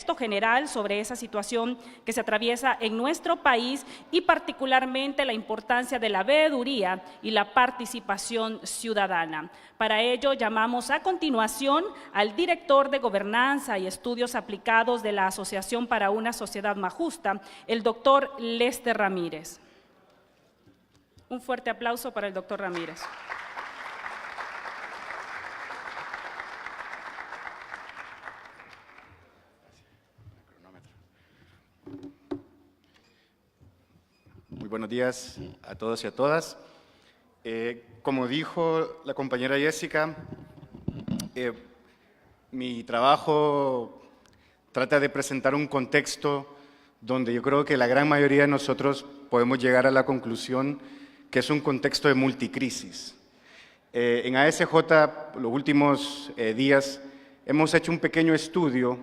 contexto general sobre esa situación que se atraviesa en nuestro país y particularmente la importancia de la veeduría y la participación ciudadana. Para ello, llamamos a continuación al director de Gobernanza y Estudios Aplicados de la Asociación para una Sociedad Más Justa, el doctor Lester Ramírez. Un fuerte aplauso para el doctor Ramírez. Muy buenos días a todos y a todas. Como dijo la compañera Jessica, mi trabajo trata de presentar un contexto donde yo creo que la gran mayoría de nosotros podemos llegar a la conclusión que es un contexto de multicrisis. En ASJ, los últimos días, hemos hecho un pequeño estudio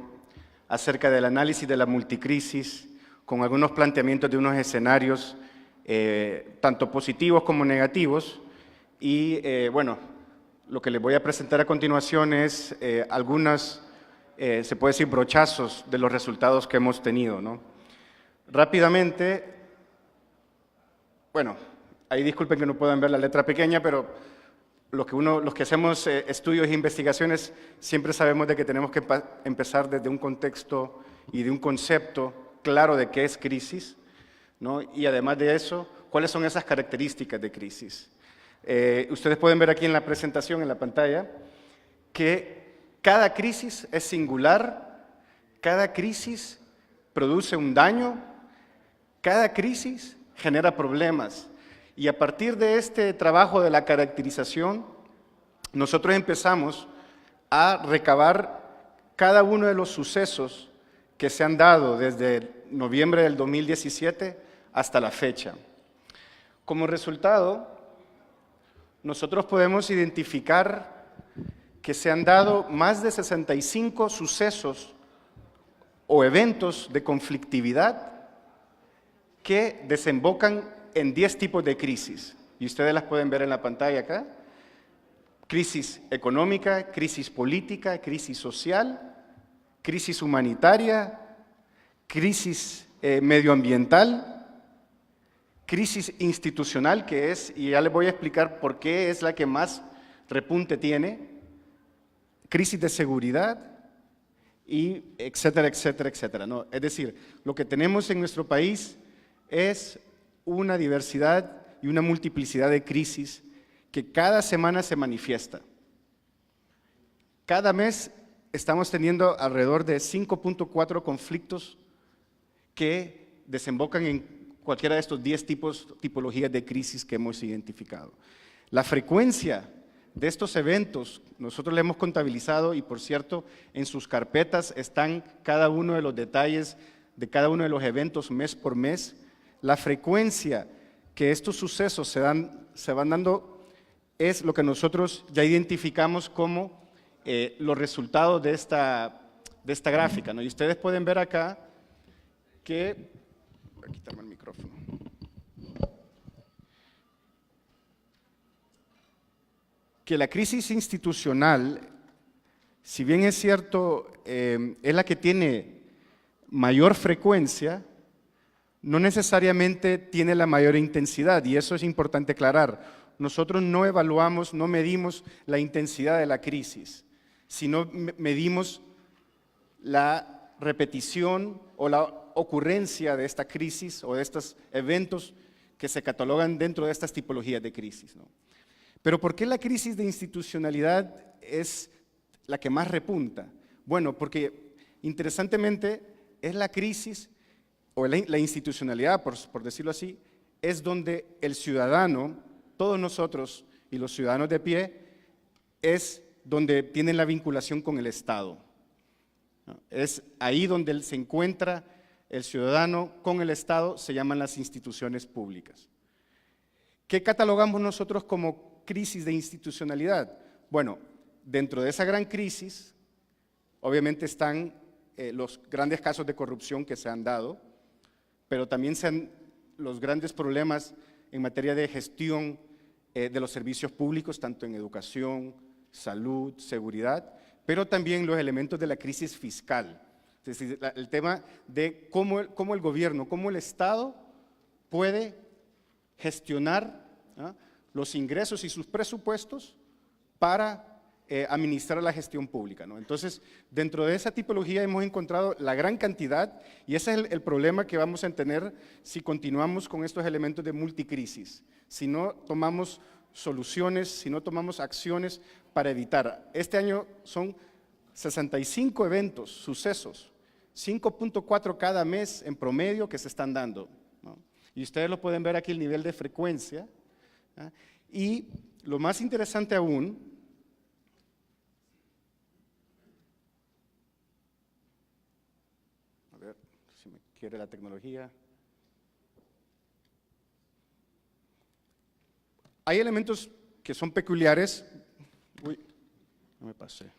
acerca del análisis de la multicrisis, con algunos planteamientos de unos escenarios, tanto positivos como negativos, y bueno, lo que les voy a presentar a continuación es algunas, se puede decir, brochazos de los resultados que hemos tenido, ¿no? Rápidamente, bueno, ahí disculpen que no puedan ver la letra pequeña, pero los que hacemos estudios e investigaciones siempre sabemos de que tenemos que empezar desde un contexto y de un concepto claro de qué es crisis, ¿no? Y además de eso, cuáles son esas características de crisis. Ustedes pueden ver aquí en la presentación, en la pantalla, que cada crisis es singular, cada crisis produce un daño, cada crisis genera problemas. Y a partir de este trabajo de la caracterización, nosotros empezamos a recabar cada uno de los sucesos que se han dado desde noviembre del 2017 hasta la fecha. Como resultado, nosotros podemos identificar que se han dado más de 65 sucesos o eventos de conflictividad que desembocan en 10 tipos de crisis. Y ustedes las pueden ver en la pantalla acá. Crisis económica, crisis política, crisis social, crisis humanitaria, crisis medioambiental, crisis institucional, que es, y ya les voy a explicar por qué es la que más repunte tiene, crisis de seguridad, y etcétera, etcétera, etcétera, ¿no? Es decir, lo que tenemos en nuestro país es una diversidad y una multiplicidad de crisis que cada semana se manifiesta. Cada mes estamos teniendo alrededor de 5.4 conflictos que desembocan en cualquiera de estos 10 tipologías de crisis que hemos identificado. La frecuencia de estos eventos, nosotros le hemos contabilizado y, por cierto, en sus carpetas están cada uno de los detalles de cada uno de los eventos mes por mes. La frecuencia que estos sucesos se van dando es lo que nosotros ya identificamos como los resultados de esta gráfica, ¿no? Y ustedes pueden ver acá que, voy a quitarme el micrófono, que la crisis institucional, si bien es cierto, es la que tiene mayor frecuencia, no necesariamente tiene la mayor intensidad, y eso es importante aclarar. Nosotros no evaluamos, no medimos la intensidad de la crisis, sino medimos la repetición o la ocurrencia de esta crisis o de estos eventos que se catalogan dentro de estas tipologías de crisis, ¿no? Pero ¿por qué la crisis de institucionalidad es la que más repunta? Bueno, porque interesantemente es la crisis o la institucionalidad, por decirlo así, es donde el ciudadano, todos nosotros y los ciudadanos de pie, es donde tienen la vinculación con el Estado. Es ahí donde se encuentra el ciudadano con el Estado, se llaman las instituciones públicas. ¿Qué catalogamos nosotros como crisis de institucionalidad? Bueno, dentro de esa gran crisis, obviamente están los grandes casos de corrupción que se han dado, pero también los grandes problemas en materia de gestión de los servicios públicos, tanto en educación, salud, seguridad, pero también los elementos de la crisis fiscal, Es decir, el tema de cómo el gobierno, cómo el Estado puede gestionar los ingresos y sus presupuestos para administrar la gestión pública, ¿no? Entonces, dentro de esa tipología hemos encontrado la gran cantidad, y ese es el problema que vamos a tener si continuamos con estos elementos de multicrisis, si no tomamos soluciones, si no tomamos acciones para evitar. Este año son 65 eventos, sucesos, 5.4 cada mes en promedio que se están dando, ¿no? Y ustedes lo pueden ver aquí el nivel de frecuencia, ¿ah? Y lo más interesante aún, a ver si me quiere la tecnología. Hay elementos que son peculiares. Uy, no me pasé.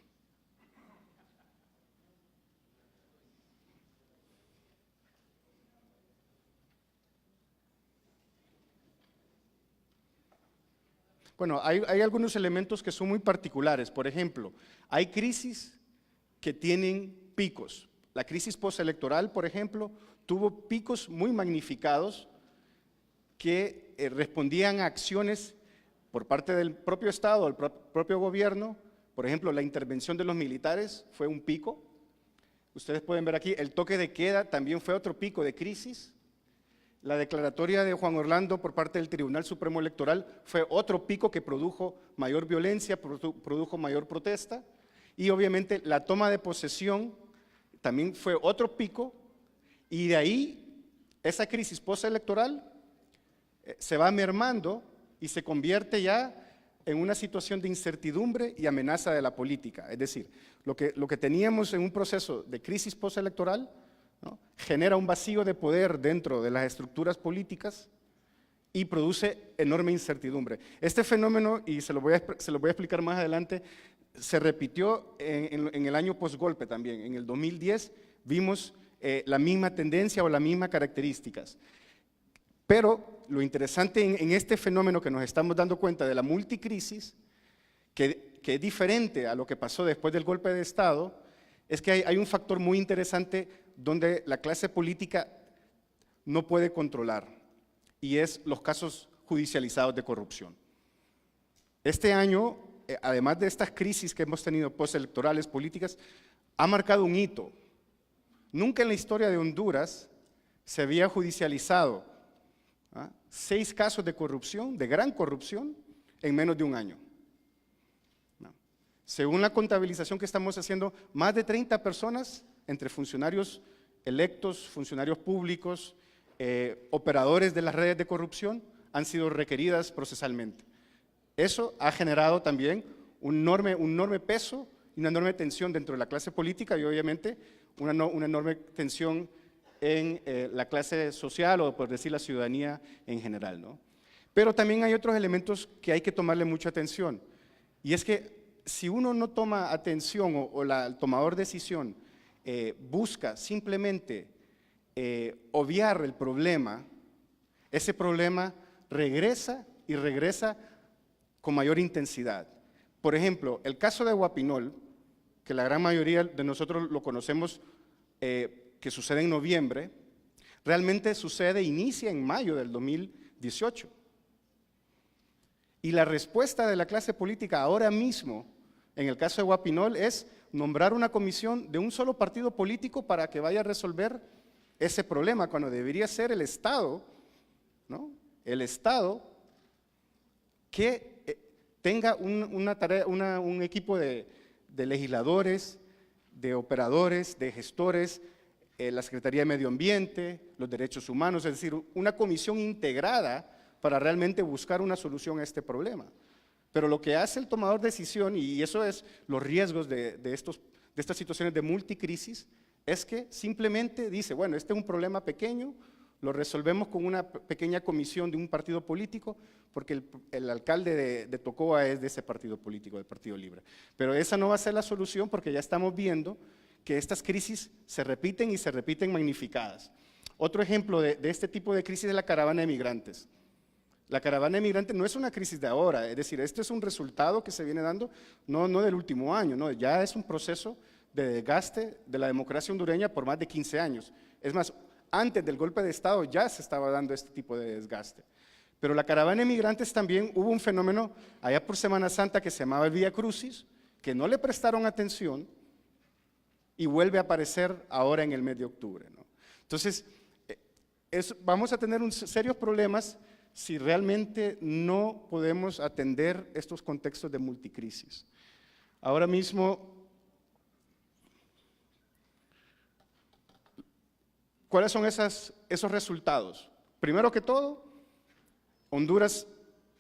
Bueno, hay algunos elementos que son muy particulares. Por ejemplo, hay crisis que tienen picos. La crisis postelectoral, por ejemplo, tuvo picos muy magnificados que respondían a acciones por parte del propio Estado, del propio gobierno. Por ejemplo, la intervención de los militares fue un pico. Ustedes pueden ver aquí, el toque de queda también fue otro pico de crisis. La declaratoria de Juan Orlando por parte del Tribunal Supremo Electoral fue otro pico que produjo mayor violencia, produjo mayor protesta. Y obviamente la toma de posesión también fue otro pico, y de ahí esa crisis postelectoral se va mermando y se convierte ya en una situación de incertidumbre y amenaza de la política. Es decir, lo que teníamos en un proceso de crisis postelectoral, ¿no?, genera un vacío de poder dentro de las estructuras políticas y produce enorme incertidumbre. Este fenómeno, y se lo voy a explicar más adelante, se repitió en el año postgolpe también. En el 2010 vimos la misma tendencia o las mismas características. Pero lo interesante en este fenómeno que nos estamos dando cuenta de la multicrisis, que es diferente a lo que pasó después del golpe de Estado, es que hay un factor muy interesante donde la clase política no puede controlar, y es los casos judicializados de corrupción. Este año, además de estas crisis que hemos tenido postelectorales, políticas, ha marcado un hito. Nunca en la historia de Honduras se había judicializado 6 casos de corrupción, de gran corrupción, en menos de un año. Según la contabilización que estamos haciendo, más de 30 personas, entre funcionarios electos, funcionarios públicos, operadores de las redes de corrupción, han sido requeridas procesalmente. Eso ha generado también un enorme peso y una enorme tensión dentro de la clase política, y obviamente una enorme tensión en la clase social, o por decir la ciudadanía en general, ¿no? Pero también hay otros elementos que hay que tomarle mucha atención, y es que si uno no toma atención o el tomador de decisión busca simplemente obviar el problema, ese problema regresa y regresa con mayor intensidad. Por ejemplo, el caso de Guapinol, que la gran mayoría de nosotros lo conocemos, que sucede en noviembre, realmente inicia en mayo del 2018. Y la respuesta de la clase política ahora mismo, en el caso de Guapinol, es nombrar una comisión de un solo partido político para que vaya a resolver ese problema, cuando debería ser el Estado, ¿no?, el Estado que tenga una tarea, un equipo de legisladores, de operadores, de gestores, la Secretaría de Medio Ambiente, los Derechos Humanos, es decir, una comisión integrada para realmente buscar una solución a este problema. Pero lo que hace el tomador de decisión, y eso es los riesgos de estas situaciones de multicrisis, es que simplemente dice, bueno, este es un problema pequeño, lo resolvemos con una pequeña comisión de un partido político, porque el alcalde de Tocoa es de ese partido político, del Partido Libre. Pero esa no va a ser la solución, porque ya estamos viendo que estas crisis se repiten y se repiten magnificadas. Otro ejemplo de este tipo de crisis es la caravana de migrantes. La caravana de migrantes no es una crisis de ahora, es decir, este es un resultado que se viene dando no del último año, no, ya es un proceso de desgaste de la democracia hondureña por más de 15 años. Es más, antes del golpe de Estado ya se estaba dando este tipo de desgaste. Pero la caravana de migrantes también hubo un fenómeno allá por Semana Santa que se llamaba el Vía Crucis, que no le prestaron atención y vuelve a aparecer ahora en el mes de octubre, ¿no? Entonces, vamos a tener serios problemas si realmente no podemos atender estos contextos de multicrisis. Ahora mismo, ¿cuáles son esos resultados? Primero que todo, Honduras,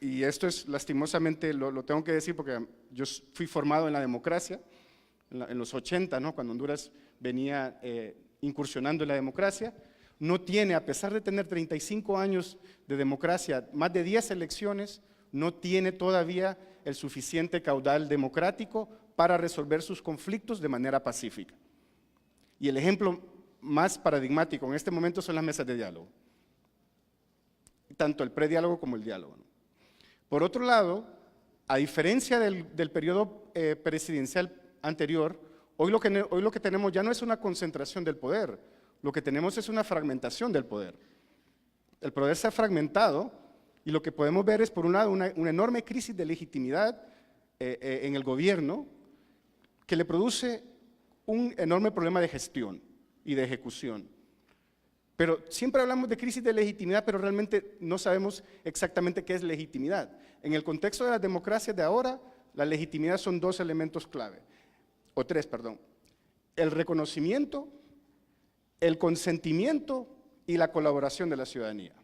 y esto es lastimosamente, lo tengo que decir porque yo fui formado en la democracia, en los 80, ¿no? Cuando Honduras venía incursionando en la democracia, no tiene, a pesar de tener 35 años de democracia, más de 10 elecciones, no tiene todavía el suficiente caudal democrático para resolver sus conflictos de manera pacífica. Y el ejemplo más paradigmático en este momento son las mesas de diálogo, tanto el prediálogo como el diálogo, ¿no? Por otro lado, a diferencia del periodo presidencial anterior, hoy lo que tenemos ya no es una concentración del poder, lo que tenemos es una fragmentación del poder. El poder se ha fragmentado y lo que podemos ver es, por un lado, una enorme crisis de legitimidad en el gobierno que le produce un enorme problema de gestión y de ejecución. Pero siempre hablamos de crisis de legitimidad, pero realmente no sabemos exactamente qué es legitimidad. En el contexto de las democracias de ahora, la legitimidad son dos elementos clave, o tres, perdón. El reconocimiento, el consentimiento y la colaboración de la ciudadanía.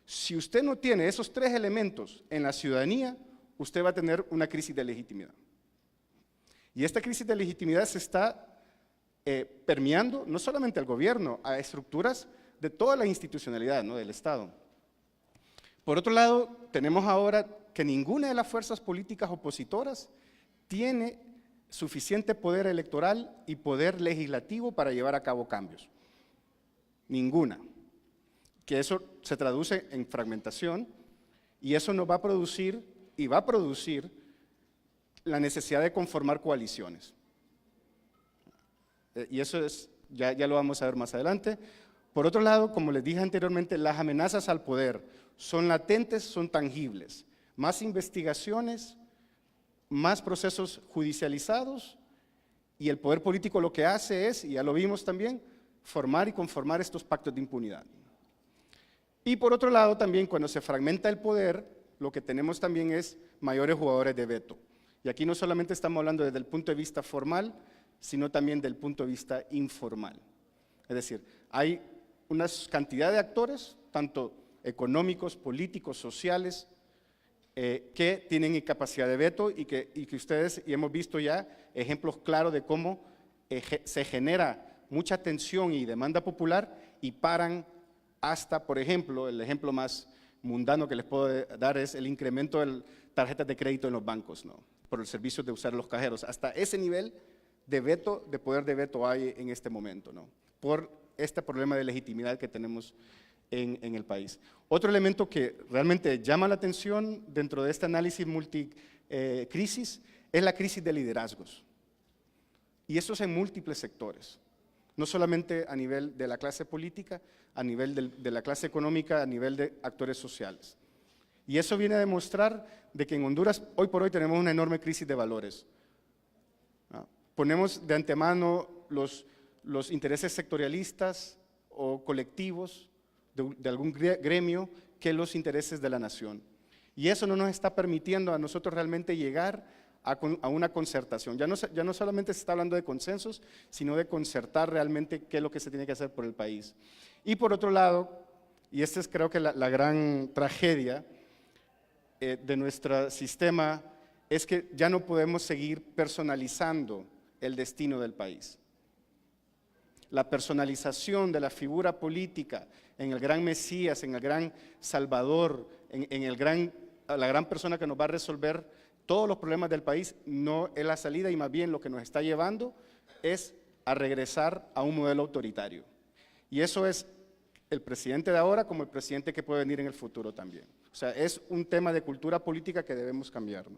Si usted no tiene esos tres elementos en la ciudadanía, usted va a tener una crisis de legitimidad. Y esta crisis de legitimidad se está permeando no solamente al gobierno, a estructuras de toda la institucionalidad, ¿no?, del Estado. Por otro lado, tenemos ahora que ninguna de las fuerzas políticas opositoras tiene suficiente poder electoral y poder legislativo para llevar a cabo cambios. Ninguna. Que eso se traduce en fragmentación y eso nos va a producir y va a producir la necesidad de conformar coaliciones. Y eso ya lo vamos a ver más adelante. Por otro lado, como les dije anteriormente, las amenazas al poder son latentes, son tangibles. Más investigaciones, más procesos judicializados, y el poder político lo que hace es, y ya lo vimos también, formar y conformar estos pactos de impunidad. Y por otro lado también, cuando se fragmenta el poder, lo que tenemos también es mayores jugadores de veto. Y aquí no solamente estamos hablando desde el punto de vista formal, sino también del punto de vista informal. Es decir, hay una cantidad de actores, tanto económicos, políticos, sociales, que tienen capacidad de veto y que ustedes, y hemos visto ya ejemplos claros de cómo se genera mucha tensión y demanda popular y paran hasta, por ejemplo, el ejemplo más mundano que les puedo dar es el incremento de tarjetas de crédito en los bancos, ¿no?, por el servicio de usar los cajeros. Hasta ese nivel de veto, de poder de veto hay en este momento, ¿no?, por este problema de legitimidad que tenemos en el país. Otro elemento que realmente llama la atención dentro de este análisis multicrisis es la crisis de liderazgos. Y eso es en múltiples sectores, no solamente a nivel de la clase política, a nivel de la clase económica, a nivel de actores sociales. Y eso viene a demostrar de que en Honduras hoy por hoy tenemos una enorme crisis de valores. Ponemos de antemano los intereses sectorialistas o colectivos de algún gremio que los intereses de la nación. Y eso no nos está permitiendo a nosotros realmente llegar a una concertación. Ya no solamente se está hablando de consensos, sino de concertar realmente qué es lo que se tiene que hacer por el país. Y por otro lado, y esta es creo que la gran tragedia de nuestro sistema, es que ya no podemos seguir personalizando el destino del país. La personalización de la figura política en el gran Mesías, en el gran Salvador, en la gran persona que nos va a resolver todos los problemas del país, no es la salida, y más bien lo que nos está llevando es a regresar a un modelo autoritario. Y eso es el presidente de ahora como el presidente que puede venir en el futuro también. O sea, es un tema de cultura política que debemos cambiar, ¿no?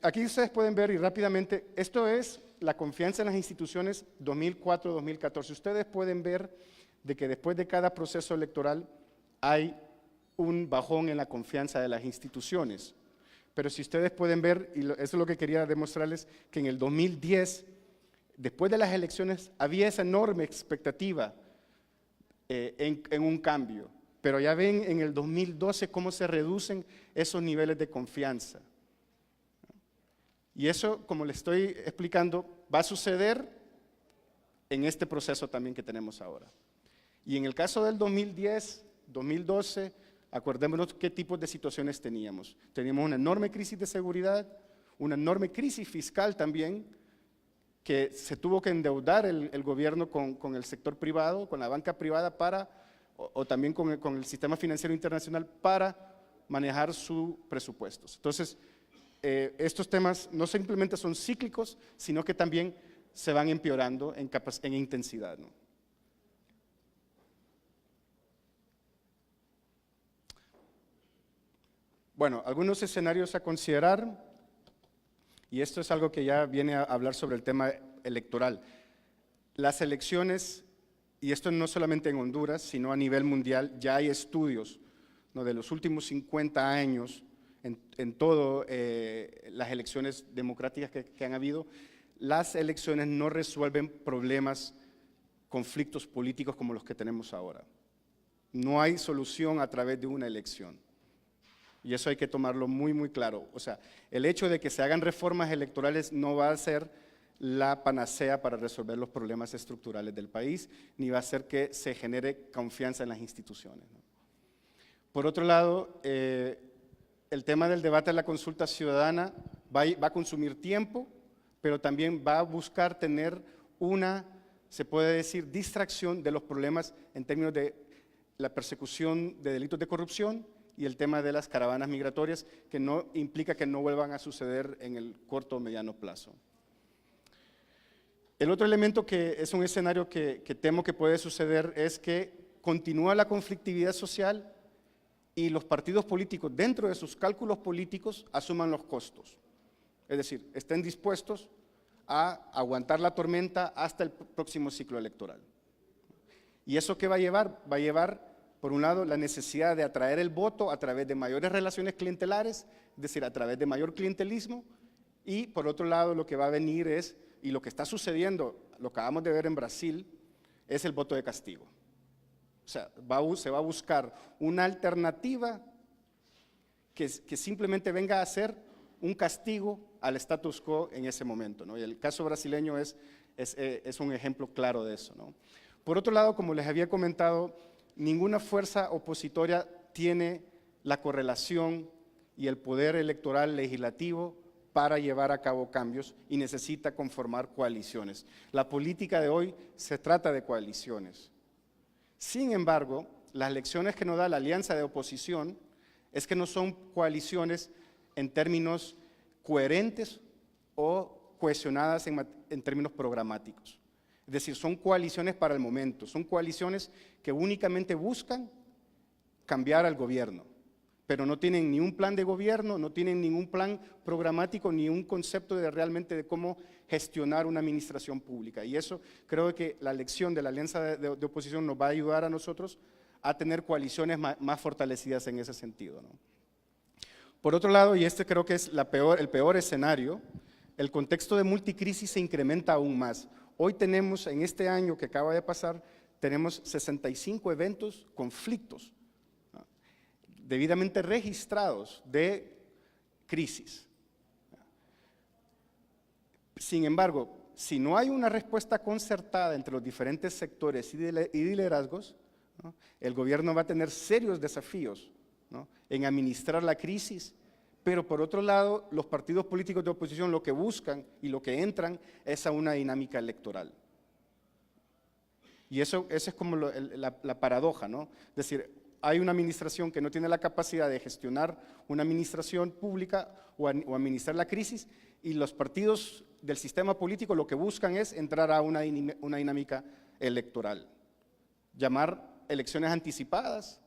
aquí ustedes pueden ver y rápidamente, esto es la confianza en las instituciones 2004-2014. Ustedes pueden ver de que después de cada proceso electoral hay un bajón en la confianza de las instituciones. Pero si ustedes pueden ver, y eso es lo que quería demostrarles, que en el 2010, después de las elecciones, había esa enorme expectativa en un cambio. Pero ya ven en el 2012 cómo se reducen esos niveles de confianza. Y eso, como les estoy explicando, va a suceder en este proceso también que tenemos ahora. Y en el caso del 2010, 2012, acordémonos qué tipos de situaciones teníamos. Teníamos una enorme crisis de seguridad, una enorme crisis fiscal también, que se tuvo que endeudar el gobierno con el sector privado, con la banca privada, o también con el sistema financiero internacional para manejar sus presupuestos. Entonces, estos temas no simplemente son cíclicos, sino que también se van empeorando en intensidad, ¿no? Bueno, algunos escenarios a considerar, y esto es algo que ya viene a hablar sobre el tema electoral. Las elecciones, y esto no solamente en Honduras, sino a nivel mundial, ya hay estudios, ¿no?, de los últimos 50 años, en todo las elecciones democráticas que han habido. Las elecciones no resuelven problemas, conflictos políticos como los que tenemos ahora. No hay solución a través de una elección. Y eso hay que tomarlo muy, muy claro. O sea, el hecho de que se hagan reformas electorales no va a ser la panacea para resolver los problemas estructurales del país, ni va a hacer que se genere confianza en las instituciones, ¿no? Por otro lado, el tema del debate de la consulta ciudadana va a consumir tiempo, pero también va a buscar tener una, se puede decir, distracción de los problemas en términos de la persecución de delitos de corrupción y el tema de las caravanas migratorias, que no implica que no vuelvan a suceder en el corto o mediano plazo. El otro elemento que es un escenario que temo que puede suceder es que continúa la conflictividad social y los partidos políticos, dentro de sus cálculos políticos, asuman los costos. Es decir, estén dispuestos a aguantar la tormenta hasta el próximo ciclo electoral. ¿Y eso qué va a llevar? Va a llevar, por un lado, la necesidad de atraer el voto a través de mayores relaciones clientelares, es decir, a través de mayor clientelismo, y por otro lado, lo que va a venir es, y lo que está sucediendo, lo acabamos de ver en Brasil, es el voto de castigo. O sea, se va a buscar una alternativa que simplemente venga a ser un castigo al status quo en ese momento, ¿no? Y el caso brasileño es un ejemplo claro de eso, ¿no? Por otro lado, como les había comentado, ninguna fuerza opositoria tiene la correlación y el poder electoral legislativo para llevar a cabo cambios y necesita conformar coaliciones. La política de hoy se trata de coaliciones. Sin embargo, las lecciones que nos da la alianza de oposición es que no son coaliciones en términos coherentes o cohesionadas en términos programáticos. Es decir, son coaliciones para el momento, son coaliciones que únicamente buscan cambiar al gobierno, pero no tienen ni un plan de gobierno, no tienen ningún plan programático, ni un concepto realmente de cómo gestionar una administración pública. Y eso creo que la lección de la alianza de oposición nos va a ayudar a nosotros a tener coaliciones más fortalecidas en ese sentido, ¿no? Por otro lado, y este creo que es el peor escenario, el contexto de multicrisis se incrementa aún más. Hoy tenemos, en este año que acaba de pasar, tenemos 65 eventos, conflictos, ¿no?, debidamente registrados de crisis. Sin embargo, si no hay una respuesta concertada entre los diferentes sectores y liderazgos, ¿no?, el gobierno va a tener serios desafíos, ¿no?, en administrar la crisis, pero por otro lado, los partidos políticos de oposición lo que buscan y lo que entran es a una dinámica electoral. Y eso es como la paradoja, ¿no? Es decir, hay una administración que no tiene la capacidad de gestionar una administración pública o administrar la crisis, y los partidos del sistema político lo que buscan es entrar a una dinámica electoral. Llamar elecciones anticipadas,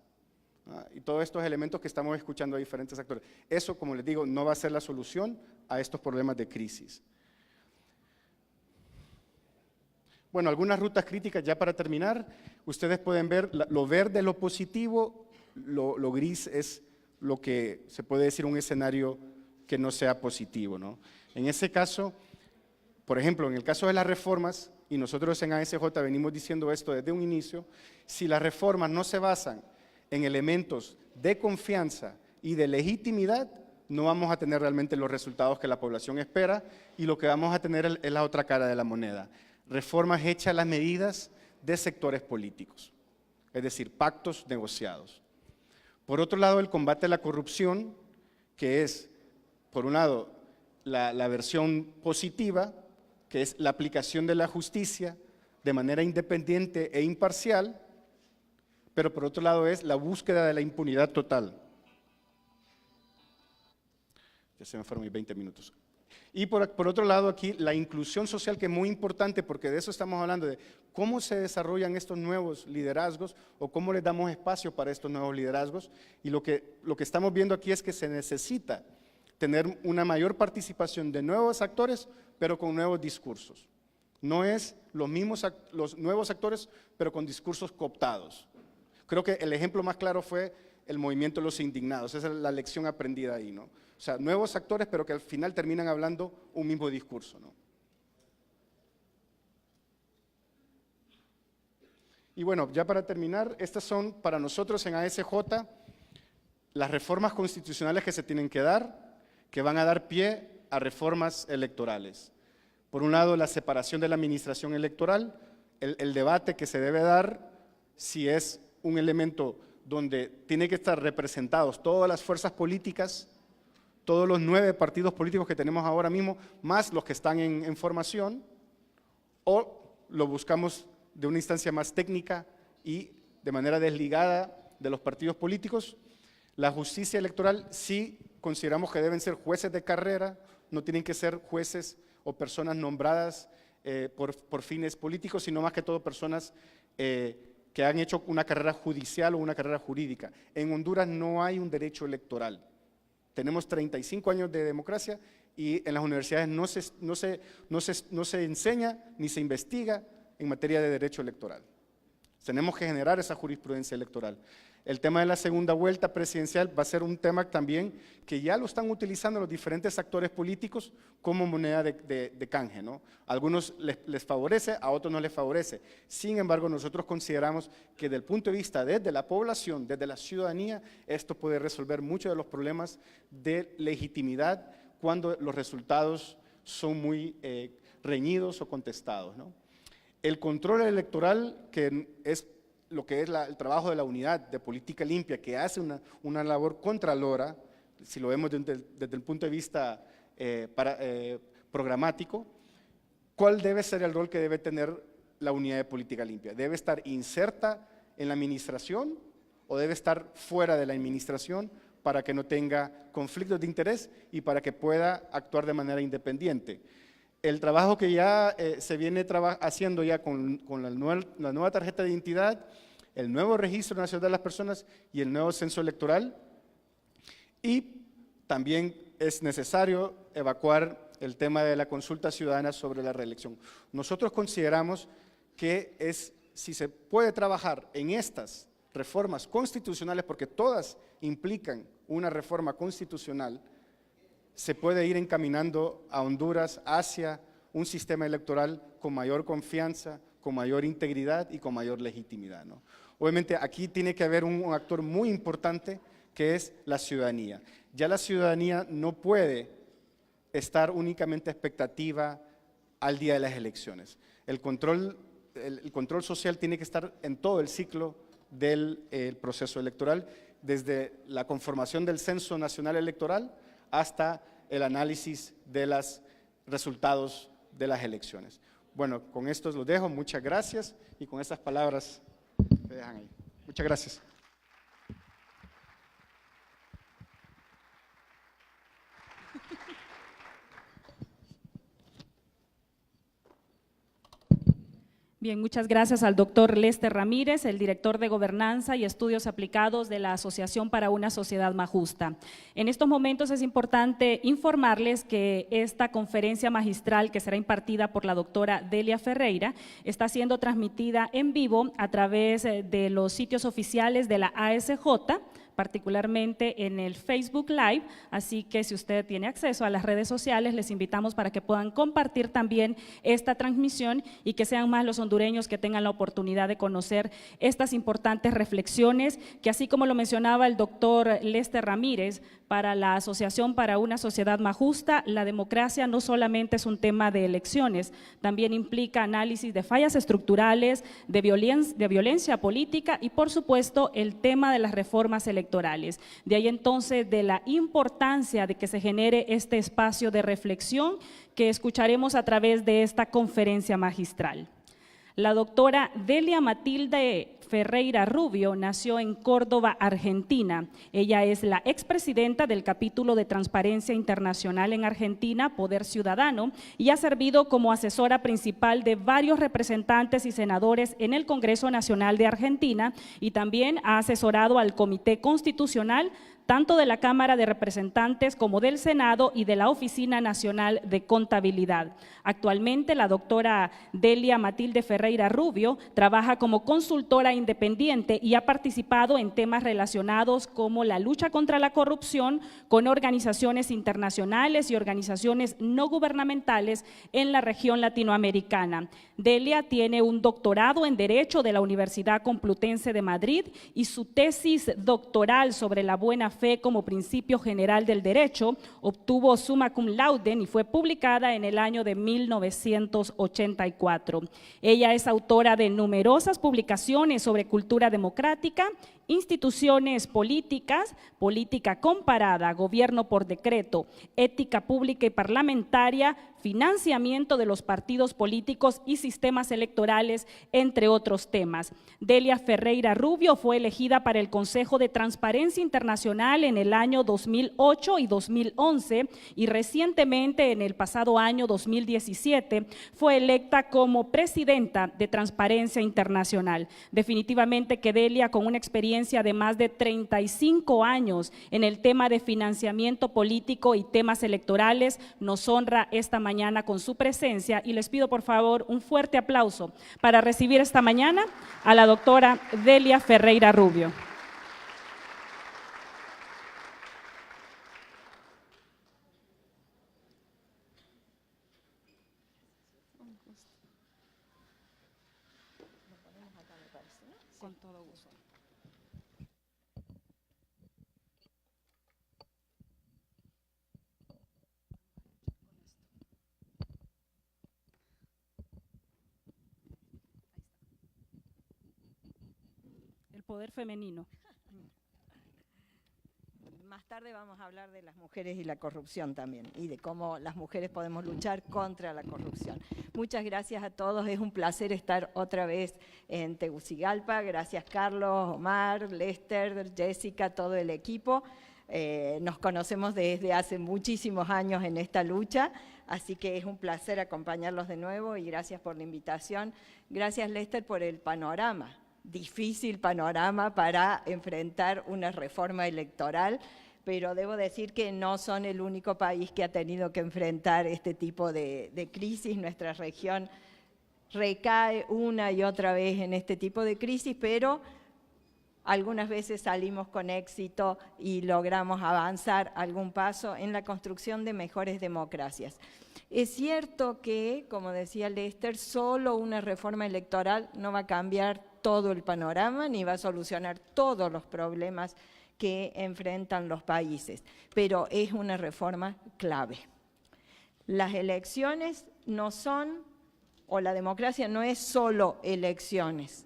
Y todos estos elementos que estamos escuchando a diferentes actores. Eso, como les digo, no va a ser la solución a estos problemas de crisis. Bueno, algunas rutas críticas ya para terminar. Ustedes pueden ver lo verde, lo positivo, lo gris es lo que se puede decir un escenario que no sea positivo, ¿no? En ese caso, por ejemplo, en el caso de las reformas, y nosotros en ASJ venimos diciendo esto desde un inicio, si las reformas no se basan en elementos de confianza y de legitimidad, no vamos a tener realmente los resultados que la población espera y lo que vamos a tener es la otra cara de la moneda. Reformas hechas a las medidas de sectores políticos, es decir, pactos negociados. Por otro lado, el combate a la corrupción, que es, por un lado, la versión positiva, que es la aplicación de la justicia de manera independiente e imparcial, pero por otro lado es la búsqueda de la impunidad total. Ya se me fueron mis 20 minutos. Y por otro lado aquí la inclusión social, que es muy importante porque de eso estamos hablando, de cómo se desarrollan estos nuevos liderazgos o cómo les damos espacio para estos nuevos liderazgos. Y lo que estamos viendo aquí es que se necesita tener una mayor participación de nuevos actores, pero con nuevos discursos. No es los nuevos actores, pero con discursos cooptados. Creo que el ejemplo más claro fue el movimiento de los indignados, esa es la lección aprendida ahí, ¿no? O sea, nuevos actores, pero que al final terminan hablando un mismo discurso, ¿no? Y bueno, ya para terminar, estas son para nosotros en ASJ las reformas constitucionales que se tienen que dar, que van a dar pie a reformas electorales. Por un lado, la separación de la administración electoral, el debate que se debe dar si es un elemento donde tiene que estar representados todas las fuerzas políticas, todos los 9 partidos políticos que tenemos ahora mismo, más los que están en formación, o lo buscamos de una instancia más técnica y de manera desligada de los partidos políticos. La justicia electoral sí consideramos que deben ser jueces de carrera, no tienen que ser jueces o personas nombradas por fines políticos, sino más que todo personas que han hecho una carrera judicial o una carrera jurídica. En Honduras no hay un derecho electoral. Tenemos 35 años de democracia y en las universidades no se enseña ni se investiga en materia de derecho electoral. Tenemos que generar esa jurisprudencia electoral. El tema de la segunda vuelta presidencial va a ser un tema también que ya lo están utilizando los diferentes actores políticos como moneda de canje, ¿no? A algunos les favorece, a otros no les favorece. Sin embargo, nosotros consideramos que desde el punto de vista desde la población, desde la ciudadanía, esto puede resolver muchos de los problemas de legitimidad cuando los resultados son muy reñidos o contestados, ¿no? El control electoral, que es lo que es el trabajo de la unidad de política limpia, que hace una labor contralora, si lo vemos desde el punto de vista programático, ¿cuál debe ser el rol que debe tener la unidad de política limpia? ¿Debe estar inserta en la administración o debe estar fuera de la administración para que no tenga conflictos de interés y para que pueda actuar de manera independiente? El trabajo que ya se viene haciendo ya con la nueva tarjeta de identidad, el nuevo registro nacional de las personas y el nuevo censo electoral. Y también es necesario evacuar el tema de la consulta ciudadana sobre la reelección. Nosotros consideramos que si se puede trabajar en estas reformas constitucionales, porque todas implican una reforma constitucional, se puede ir encaminando a Honduras hacia un sistema electoral con mayor confianza, con mayor integridad y con mayor legitimidad, ¿no? Obviamente aquí tiene que haber un actor muy importante que es la ciudadanía. Ya la ciudadanía no puede estar únicamente a expectativa al día de las elecciones. El control social tiene que estar en todo el ciclo del proceso electoral, desde la conformación del Censo Nacional Electoral hasta el análisis de los resultados de las elecciones. Bueno, con esto los dejo, muchas gracias, y con estas palabras me dejan ahí. Muchas gracias. Bien, muchas gracias al doctor Lester Ramírez, el director de Gobernanza y Estudios Aplicados de la Asociación para una Sociedad Más Justa. En estos momentos es importante informarles que esta conferencia magistral que será impartida por la doctora Delia Ferreira está siendo transmitida en vivo a través de los sitios oficiales de la ASJ, particularmente en el Facebook Live, así que si usted tiene acceso a las redes sociales, les invitamos para que puedan compartir también esta transmisión y que sean más los hondureños que tengan la oportunidad de conocer estas importantes reflexiones que, así como lo mencionaba el doctor Lester Ramírez, para la Asociación para una Sociedad Más Justa, la democracia no solamente es un tema de elecciones, también implica análisis de fallas estructurales, de violencia política y, por supuesto, el tema de las reformas electorales. De ahí entonces de la importancia de que se genere este espacio de reflexión que escucharemos a través de esta conferencia magistral. La doctora Delia Matilde Ferreira Rubio nació en Córdoba, Argentina. Ella es la expresidenta del capítulo de Transparencia Internacional en Argentina, Poder Ciudadano, y ha servido como asesora principal de varios representantes y senadores en el Congreso Nacional de Argentina y también ha asesorado al Comité Constitucional tanto de la Cámara de Representantes como del Senado y de la Oficina Nacional de Contabilidad. Actualmente, la doctora Delia Matilde Ferreira Rubio trabaja como consultora independiente y ha participado en temas relacionados como la lucha contra la corrupción con organizaciones internacionales y organizaciones no gubernamentales en la región latinoamericana. Delia tiene un doctorado en Derecho de la Universidad Complutense de Madrid y su tesis doctoral sobre la buena fe como principio general del derecho obtuvo summa cum laude y fue publicada en el año de 1984. Ella es autora de numerosas publicaciones sobre cultura democrática, instituciones políticas, política comparada, gobierno por decreto, ética pública y parlamentaria, financiamiento de los partidos políticos y sistemas electorales, entre otros temas. Delia Ferreira Rubio fue elegida para el Consejo de Transparencia Internacional en el año 2008 y 2011 y recientemente, en el pasado año 2017, fue electa como presidenta de Transparencia Internacional. Definitivamente que Delia, con una experiencia de más de 35 años en el tema de financiamiento político y temas electorales, nos honra esta mañana con su presencia y les pido por favor un fuerte aplauso para recibir esta mañana a la doctora Delia Ferreira Rubio. Con todo gusto. El poder femenino. Más tarde vamos a hablar de las mujeres y la corrupción también, y de cómo las mujeres podemos luchar contra la corrupción. Muchas gracias a todos, es un placer estar otra vez en Tegucigalpa. Gracias Carlos, Omar, Lester, Jessica, todo el equipo. Nos conocemos desde hace muchísimos años en esta lucha, así que es un placer acompañarlos de nuevo y gracias por la invitación. Gracias Lester por el panorama. Difícil panorama para enfrentar una reforma electoral, pero debo decir que no son el único país que ha tenido que enfrentar este tipo de crisis. Nuestra región recae una y otra vez en este tipo de crisis, pero algunas veces salimos con éxito y logramos avanzar algún paso en la construcción de mejores democracias. Es cierto que, como decía Lester, solo una reforma electoral no va a cambiar todo el panorama ni va a solucionar todos los problemas que enfrentan los países, pero es una reforma clave. Las elecciones no son, o la democracia no es solo elecciones,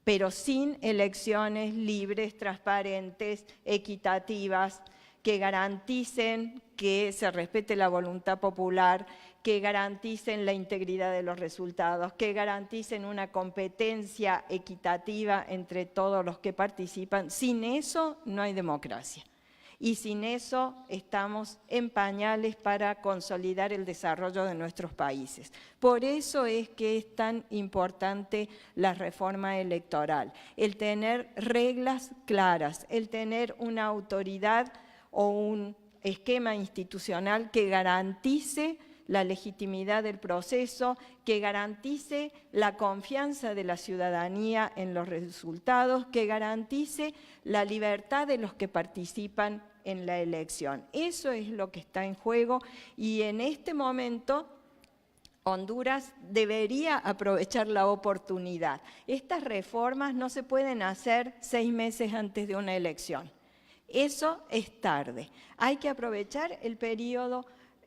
pero sin elecciones libres, transparentes, equitativas, que garanticen que se respete la voluntad popular, que garanticen la integridad de los resultados, que garanticen una competencia equitativa entre todos los que participan. Sin eso no hay democracia. y sin eso estamos en pañales para consolidar el desarrollo de nuestros países. Por eso es que es tan importante la reforma electoral, el tener reglas claras, el tener una autoridad o un esquema institucional que garantice la legitimidad del proceso, que garantice la confianza de la ciudadanía en los resultados, que garantice la libertad de los que participan en la elección. Eso es lo que está en juego y en este momento Honduras debería aprovechar la oportunidad. Estas reformas no se pueden hacer 6 meses antes de una elección. Eso es tarde. Hay que aprovechar el periodo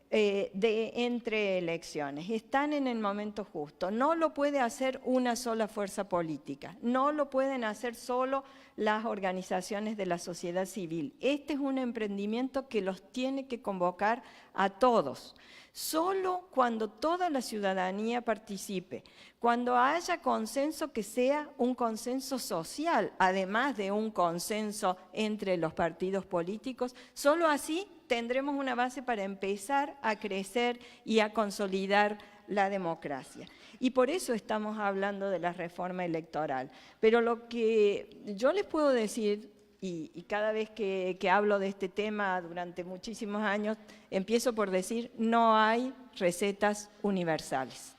de entre elecciones. Están en el momento justo. No lo puede hacer una sola fuerza política. No lo pueden hacer solo las organizaciones de la sociedad civil. Este es un emprendimiento que los tiene que convocar a todos. Solo cuando toda la ciudadanía participe, cuando haya consenso que sea un consenso social, además de un consenso entre los partidos políticos, solo así tendremos una base para empezar a crecer y a consolidar la democracia. Y por eso estamos hablando de la reforma electoral. Pero lo que yo les puedo decir, y cada vez que hablo de este tema durante muchísimos años, empiezo por decir, no hay recetas universales.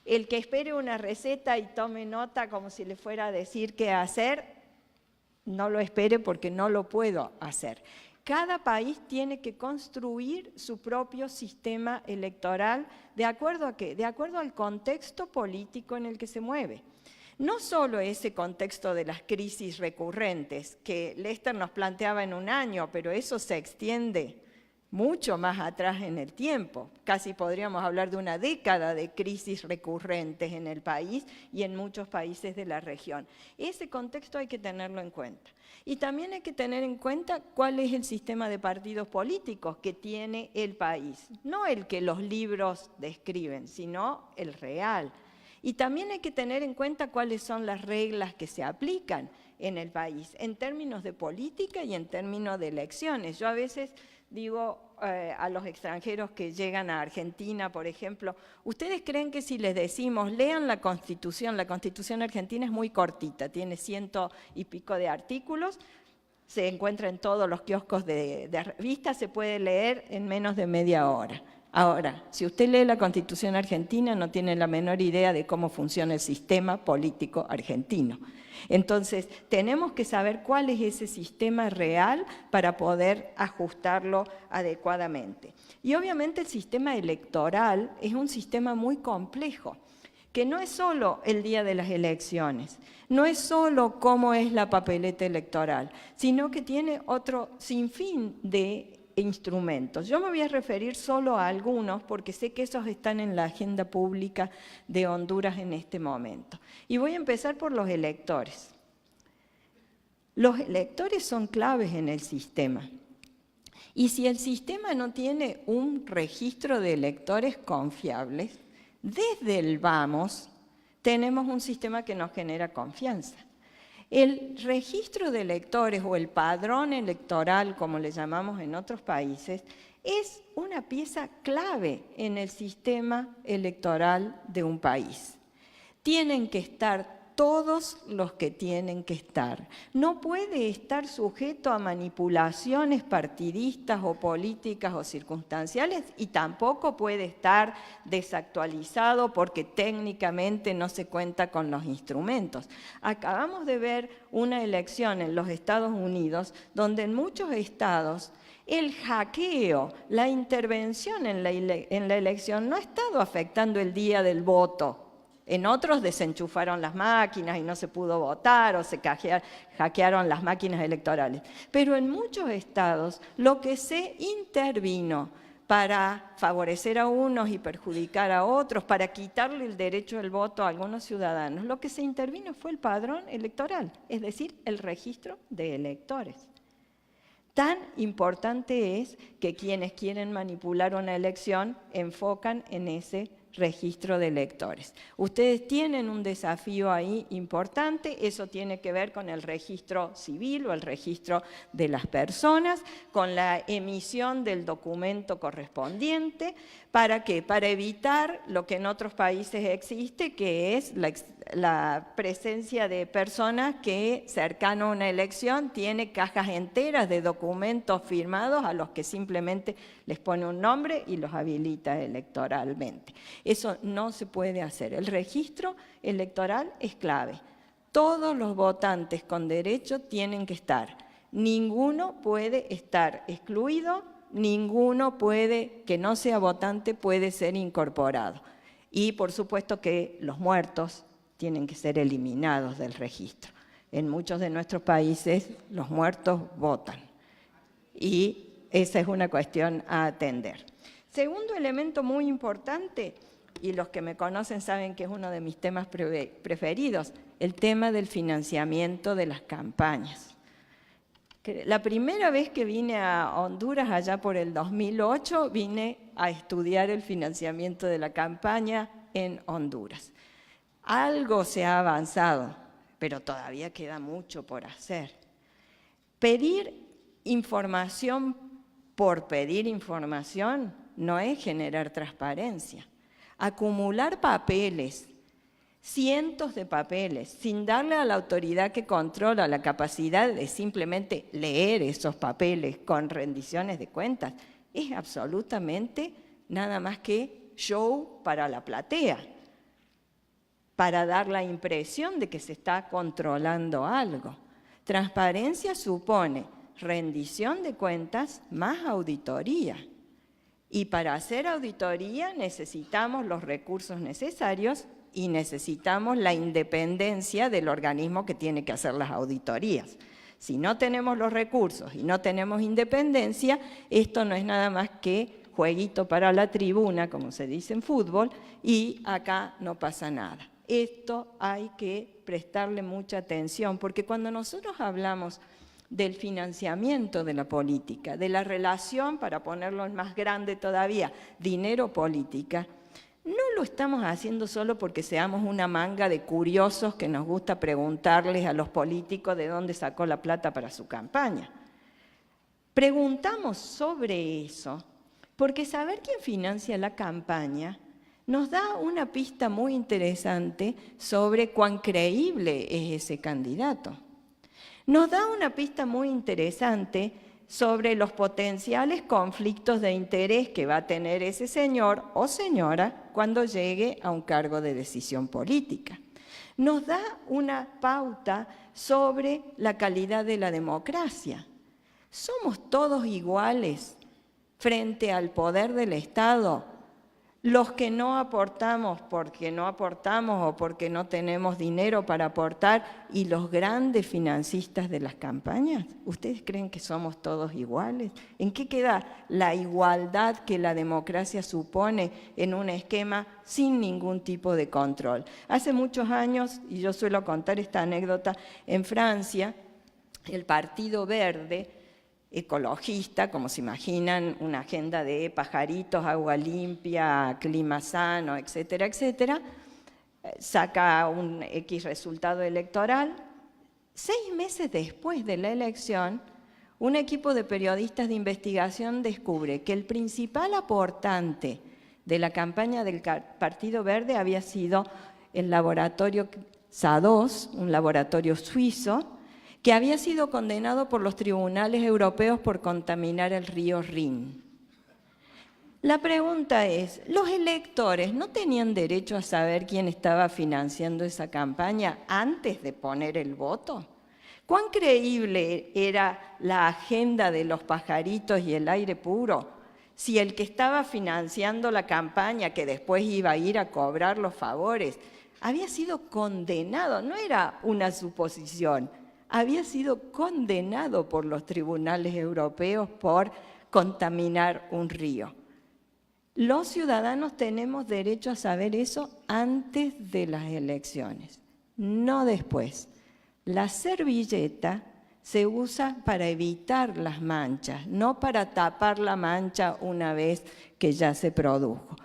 El que espere una receta y tome nota como si le fuera a decir qué hacer, no lo espere porque no lo puedo hacer. Cada país tiene que construir su propio sistema electoral, ¿de acuerdo a qué? De acuerdo al contexto político en el que se mueve. No solo ese contexto de las crisis recurrentes, que Lester nos planteaba en un año, pero eso se extiende mucho más atrás en el tiempo. Casi podríamos hablar de una década de crisis recurrentes en el país y en muchos países de la región. Ese contexto hay que tenerlo en cuenta. Y también hay que tener en cuenta cuál es el sistema de partidos políticos que tiene el país. No el que los libros describen, sino el real. Y también hay que tener en cuenta cuáles son las reglas que se aplican en el país, en términos de política y en términos de elecciones. Yo a veces digo a los extranjeros que llegan a Argentina, por ejemplo, ¿ustedes creen que si les decimos, lean la Constitución argentina es muy cortita, tiene 100 y pico de artículos, se encuentra en todos los kioscos de revistas, se puede leer en menos de media hora? Ahora, si usted lee la Constitución argentina, no tiene la menor idea de cómo funciona el sistema político argentino. Entonces, tenemos que saber cuál es ese sistema real para poder ajustarlo adecuadamente. Y obviamente el sistema electoral es un sistema muy complejo, que no es solo el día de las elecciones, no es solo cómo es la papeleta electoral, sino que tiene otro sinfín de instrumentos. Yo me voy a referir solo a algunos porque sé que esos están en la agenda pública de Honduras en este momento. Y voy a empezar por los electores. Los electores son claves en el sistema. Y si el sistema no tiene un registro de electores confiables, desde el vamos tenemos un sistema que nos genera confianza. El registro de electores o el padrón electoral, como le llamamos en otros países, es una pieza clave en el sistema electoral de un país. Tienen que estar todos los que tienen que estar. No puede estar sujeto a manipulaciones partidistas o políticas o circunstanciales y tampoco puede estar desactualizado porque técnicamente no se cuenta con los instrumentos. Acabamos de ver una elección en los Estados Unidos donde en muchos estados el hackeo, la intervención en la elección no ha estado afectando el día del voto. En otros desenchufaron las máquinas y no se pudo votar o se hackearon las máquinas electorales. Pero en muchos estados lo que se intervino para favorecer a unos y perjudicar a otros, para quitarle el derecho al voto a algunos ciudadanos, lo que se intervino fue el padrón electoral, es decir, el registro de electores. Tan importante es que quienes quieren manipular una elección enfocan en ese registro de electores. Ustedes tienen un desafío ahí importante, eso tiene que ver con el registro civil o el registro de las personas, con la emisión del documento correspondiente. ¿Para qué? Para evitar lo que en otros países existe, que es la presencia de personas que cercano a una elección tiene cajas enteras de documentos firmados a los que simplemente les pone un nombre y los habilita electoralmente. Eso no se puede hacer. El registro electoral es clave. Todos los votantes con derecho tienen que estar. Ninguno puede estar excluido, ninguno que no sea votante puede ser incorporado. Y por supuesto que los muertos tienen que ser eliminados del registro. En muchos de nuestros países los muertos votan y esa es una cuestión a atender. Segundo elemento muy importante, y los que me conocen saben que es uno de mis temas preferidos, el tema del financiamiento de las campañas. La primera vez que vine a Honduras, allá por el 2008, vine a estudiar el financiamiento de la campaña en Honduras. Algo se ha avanzado, pero todavía queda mucho por hacer. Pedir información por pedir información no es generar transparencia. Acumular papeles, cientos de papeles, sin darle a la autoridad que controla la capacidad de simplemente leer esos papeles con rendiciones de cuentas, es absolutamente nada más que show para la platea, para dar la impresión de que se está controlando algo. Transparencia supone rendición de cuentas más auditoría. Y para hacer auditoría necesitamos los recursos necesarios y necesitamos la independencia del organismo que tiene que hacer las auditorías. Si no tenemos los recursos y no tenemos independencia, esto no es nada más que jueguito para la tribuna, como se dice en fútbol, y acá no pasa nada. Esto hay que prestarle mucha atención, porque cuando nosotros hablamos del financiamiento de la política, de la relación, para ponerlo en más grande todavía, dinero-política, no lo estamos haciendo solo porque seamos una manga de curiosos que nos gusta preguntarles a los políticos de dónde sacó la plata para su campaña. Preguntamos sobre eso porque saber quién financia la campaña nos da una pista muy interesante sobre cuán creíble es ese candidato. Nos da una pista muy interesante sobre los potenciales conflictos de interés que va a tener ese señor o señora cuando llegue a un cargo de decisión política. Nos da una pauta sobre la calidad de la democracia. ¿Somos todos iguales frente al poder del Estado? Los que no aportamos porque no aportamos o porque no tenemos dinero para aportar y los grandes financistas de las campañas, ¿ustedes creen que somos todos iguales? ¿En qué queda la igualdad que la democracia supone en un esquema sin ningún tipo de control? Hace muchos años, y yo suelo contar esta anécdota, en Francia, el Partido Verde, ecologista, como se imaginan, una agenda de pajaritos, agua limpia, clima sano, etcétera, etcétera, saca un X resultado electoral. 6 meses después de la elección, un equipo de periodistas de investigación descubre que el principal aportante de la campaña del Partido Verde había sido el laboratorio SADOS, un laboratorio suizo, que había sido condenado por los tribunales europeos por contaminar el río Rin. La pregunta es, ¿los electores no tenían derecho a saber quién estaba financiando esa campaña antes de poner el voto? ¿Cuán creíble era la agenda de los pajaritos y el aire puro si el que estaba financiando la campaña, que después iba a ir a cobrar los favores, había sido condenado? No era una suposición. Había sido condenado por los tribunales europeos por contaminar un río. Los ciudadanos tenemos derecho a saber eso antes de las elecciones, no después. La servilleta se usa para evitar las manchas, no para tapar la mancha una vez que ya se produjo.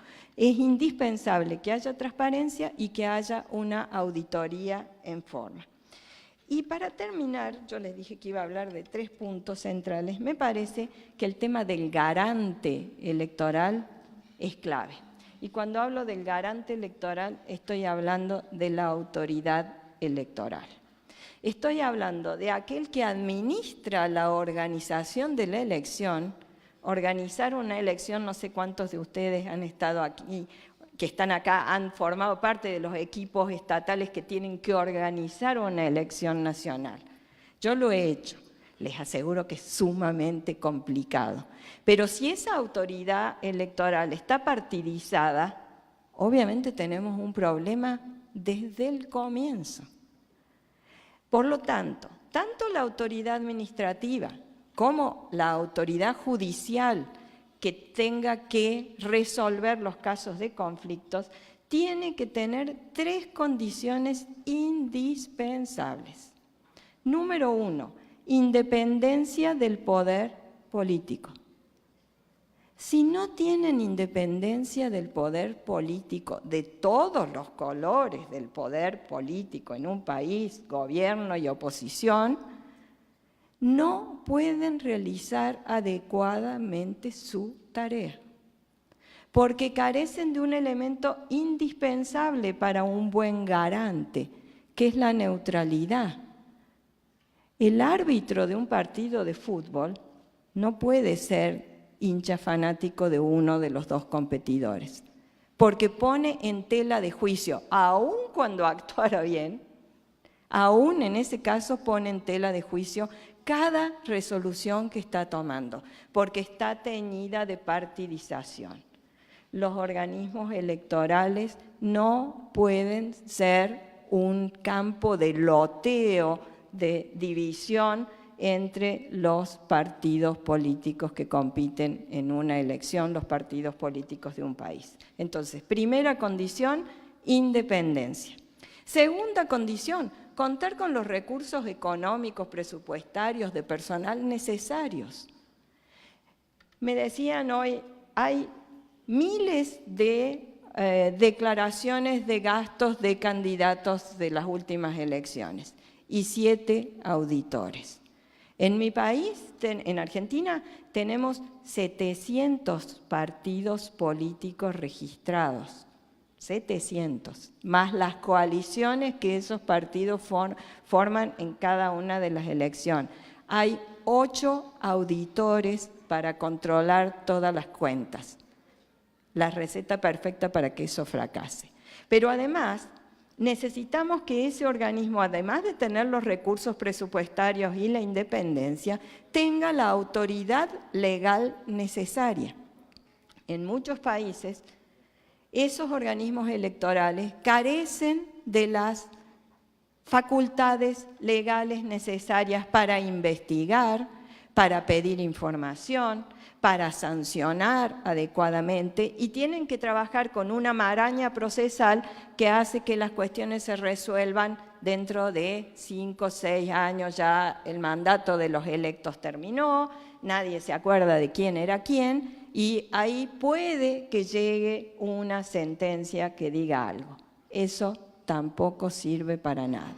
es indispensable que haya transparencia y que haya una auditoría en forma. Y para terminar, yo les dije que iba a hablar de 3 puntos centrales. Me parece que el tema del garante electoral es clave. Y cuando hablo del garante electoral, estoy hablando de la autoridad electoral. Estoy hablando de aquel que administra la organización de la elección. Organizar una elección, no sé cuántos de ustedes han estado aquí, que están acá, han formado parte de los equipos estatales que tienen que organizar una elección nacional. Yo lo he hecho, les aseguro que es sumamente complicado. Pero si esa autoridad electoral está partidizada, obviamente tenemos un problema desde el comienzo. Por lo tanto, tanto la autoridad administrativa como la autoridad judicial que tenga que resolver los casos de conflictos, tiene que tener 3 condiciones indispensables. Número 1, independencia del poder político. Si no tienen independencia del poder político, de todos los colores del poder político en un país, gobierno y oposición, no pueden realizar adecuadamente su tarea, porque carecen de un elemento indispensable para un buen garante, que es la neutralidad. El árbitro de un partido de fútbol no puede ser hincha fanático de uno de los 2 competidores, porque pone en tela de juicio, aun cuando actuara bien, aún en ese caso pone en tela de juicio cada resolución que está tomando, porque está teñida de partidización. Los organismos electorales no pueden ser un campo de loteo, de división entre los partidos políticos que compiten en una elección, los partidos políticos de un país. Entonces, primera condición, independencia. Segunda condición, contar con los recursos económicos, presupuestarios, de personal necesarios. Me decían hoy, hay miles de declaraciones de gastos de candidatos de las últimas elecciones y 7 auditores. En mi país, en Argentina, tenemos 700 partidos políticos registrados. 700, más las coaliciones que esos partidos forman en cada una de las elecciones. Hay 8 auditores para controlar todas las cuentas. La receta perfecta para que eso fracase. Pero además, necesitamos que ese organismo, además de tener los recursos presupuestarios y la independencia, tenga la autoridad legal necesaria. En muchos países, esos organismos electorales carecen de las facultades legales necesarias para investigar, para pedir información, para sancionar adecuadamente y tienen que trabajar con una maraña procesal que hace que las cuestiones se resuelvan dentro de 5 o 6 años. Ya el mandato de los electos terminó, nadie se acuerda de quién era quién, y ahí puede que llegue una sentencia que diga algo. Eso tampoco sirve para nada.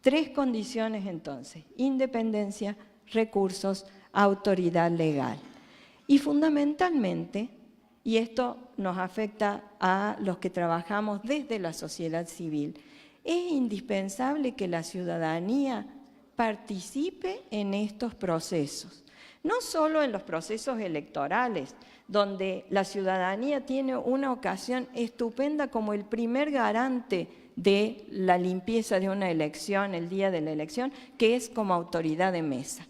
3 condiciones entonces: independencia, recursos, autoridad legal. Y fundamentalmente, y esto nos afecta a los que trabajamos desde la sociedad civil, es indispensable que la ciudadanía participe en estos procesos. No solo en los procesos electorales, donde la ciudadanía tiene una ocasión estupenda como el primer garante de la limpieza de una elección, el día de la elección, que es como autoridad de mesa.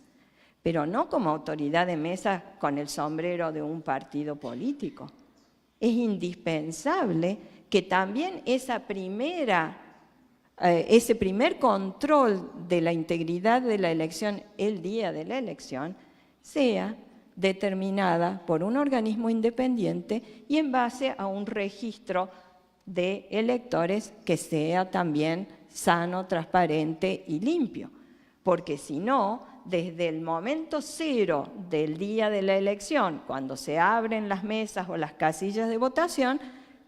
Pero no como autoridad de mesa con el sombrero de un partido político. Es indispensable que también ese primer control de la integridad de la elección, el día de la elección, sea determinada por un organismo independiente y en base a un registro de electores que sea también sano, transparente y limpio. Porque si no, desde el momento 0 del día de la elección, cuando se abren las mesas o las casillas de votación,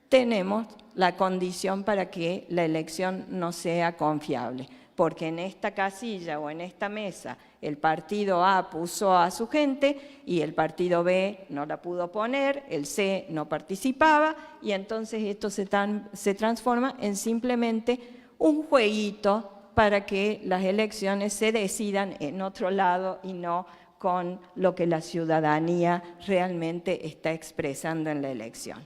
tenemos la condición para que la elección no sea confiable. Porque en esta casilla o en esta mesa el partido A puso a su gente y el partido B no la pudo poner, el C no participaba y entonces esto se transforma en simplemente un jueguito para que las elecciones se decidan en otro lado y no con lo que la ciudadanía realmente está expresando en la elección.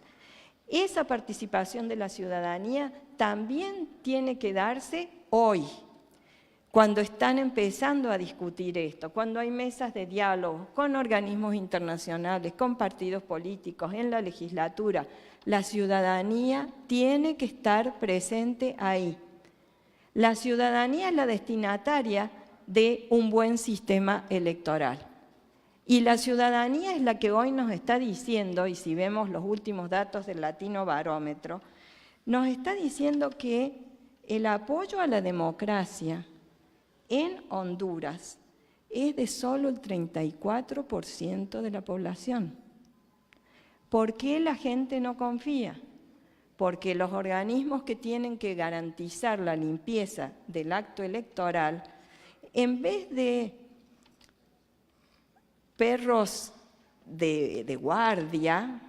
Esa participación de la ciudadanía también tiene que darse hoy, cuando están empezando a discutir esto, cuando hay mesas de diálogo con organismos internacionales, con partidos políticos, en la legislatura, la ciudadanía tiene que estar presente ahí. La ciudadanía es la destinataria de un buen sistema electoral. Y la ciudadanía es la que hoy nos está diciendo, y si vemos los últimos datos del Latino Barómetro, nos está diciendo que el apoyo a la democracia en Honduras es de solo el 34% de la población. ¿Por qué la gente no confía? Porque los organismos que tienen que garantizar la limpieza del acto electoral, en vez de perros de guardia,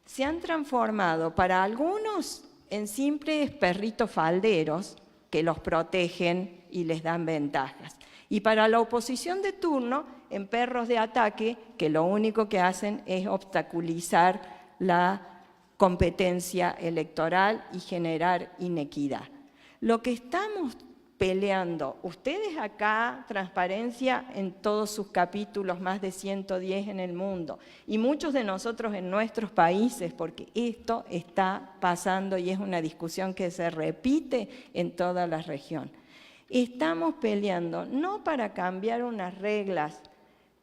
se han transformado para algunos en simples perritos falderos que los protegen y les dan ventajas. Y para la oposición de turno, en perros de ataque, que lo único que hacen es obstaculizar la competencia electoral y generar inequidad. Lo que estamos peleando, ustedes acá, transparencia en todos sus capítulos, más de 110 en el mundo, y muchos de nosotros en nuestros países, porque esto está pasando y es una discusión que se repite en toda la región. Estamos peleando no para cambiar unas reglas